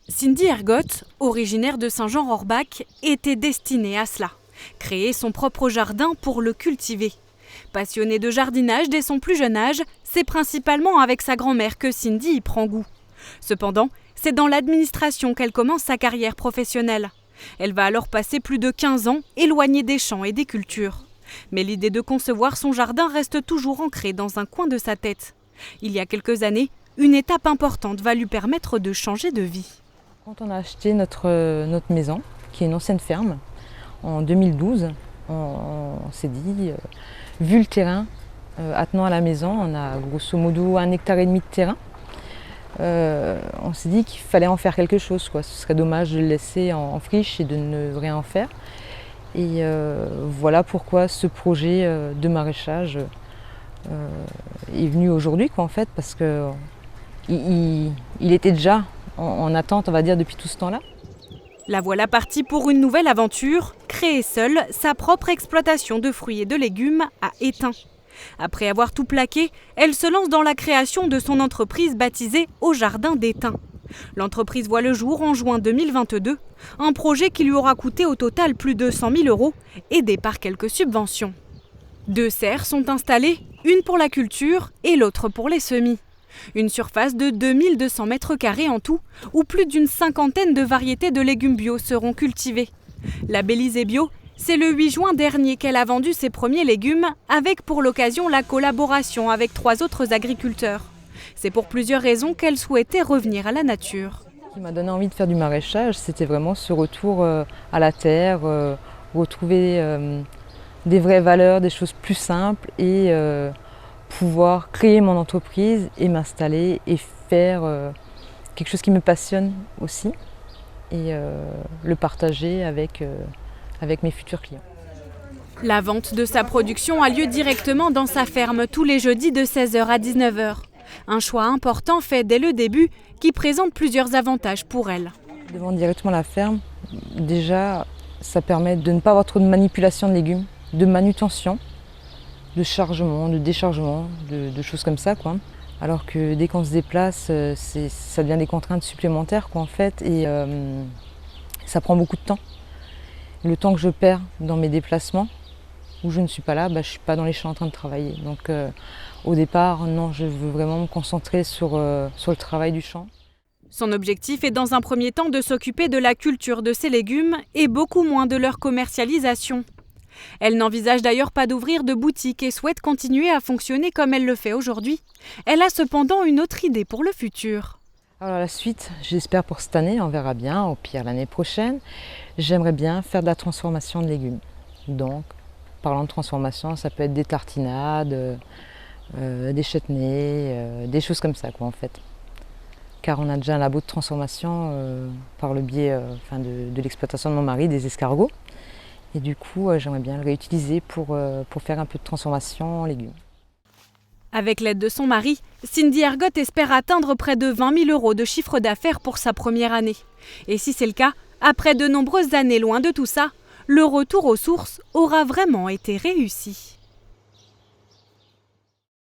Cindy Ergotte, originaire de Saint-Jean-Rohrbach, était destinée à cela. Créer son propre jardin pour le cultiver. Passionnée de jardinage dès son plus jeune âge, c'est principalement avec sa grand-mère que Cindy y prend goût. Cependant, c'est dans l'administration qu'elle commence sa carrière professionnelle. Elle va alors passer plus de 15 ans éloignée des champs et des cultures. Mais l'idée de concevoir son jardin reste toujours ancrée dans un coin de sa tête. Il y a quelques années, une étape importante va lui permettre de changer de vie. Quand on a acheté notre maison, qui est une ancienne ferme, en 2012, on s'est dit, vu le terrain attenant à la maison, on a grosso modo 1,5 hectare de terrain, on s'est dit qu'il fallait en faire quelque chose, quoi. Ce serait dommage de le laisser en friche et de ne rien en faire. Et voilà pourquoi ce projet de maraîchage est venu aujourd'hui, quoi, en fait, parce qu'il était déjà en attente, on va dire, depuis tout ce temps-là. La voilà partie pour une nouvelle aventure, créer seule sa propre exploitation de fruits et de légumes à Étain. Après avoir tout plaqué, elle se lance dans la création de son entreprise baptisée Au Jardin d'Étain. L'entreprise voit le jour en juin 2022, un projet qui lui aura coûté au total plus de 100 000 €, aidé par quelques subventions. 2 serres sont installées, une pour la culture et l'autre pour les semis. Une surface de 2200 mètres carrés en tout, où plus d'une cinquantaine de variétés de légumes bio seront cultivées. Labellisée bio, c'est le 8 juin dernier qu'elle a vendu ses premiers légumes, avec pour l'occasion la collaboration avec 3 autres agriculteurs. C'est pour plusieurs raisons qu'elle souhaitait revenir à la nature. Ce qui m'a donné envie de faire du maraîchage, c'était vraiment ce retour à la terre, retrouver des vraies valeurs, des choses plus simples et pouvoir créer mon entreprise et m'installer et faire quelque chose qui me passionne aussi et le partager avec mes futurs clients. La vente de sa production a lieu directement dans sa ferme tous les jeudis de 16 h à 19 h. Un choix important fait dès le début qui présente plusieurs avantages pour elle. De vendre directement à la ferme, déjà ça permet de ne pas avoir trop de manipulation de légumes, de manutention, de chargement, de déchargement, de choses comme ça, quoi. Alors que dès qu'on se déplace, ça devient des contraintes supplémentaires, quoi, en fait, et ça prend beaucoup de temps. Le temps que je perds dans mes déplacements, où je ne suis pas là, je ne suis pas dans les champs en train de travailler. Donc au départ, non, je veux vraiment me concentrer sur le travail du champ. Son objectif est dans un premier temps de s'occuper de la culture de ses légumes et beaucoup moins de leur commercialisation. Elle n'envisage d'ailleurs pas d'ouvrir de boutique et souhaite continuer à fonctionner comme elle le fait aujourd'hui. Elle a cependant une autre idée pour le futur. Alors la suite, j'espère pour cette année, on verra bien, au pire l'année prochaine, j'aimerais bien faire de la transformation de légumes. Donc, parlant de transformation, ça peut être des tartinades, des chutneys, des choses comme ça, quoi, en fait. Car on a déjà un labo de transformation par le biais de l'exploitation de mon mari, des escargots. Et du coup, j'aimerais bien le réutiliser pour faire un peu de transformation en légumes. Avec l'aide de son mari, Cindy Ergotte espère atteindre près de 20 000 € de chiffre d'affaires pour sa première année. Et si c'est le cas, après de nombreuses années loin de tout ça, le retour aux sources aura vraiment été réussi.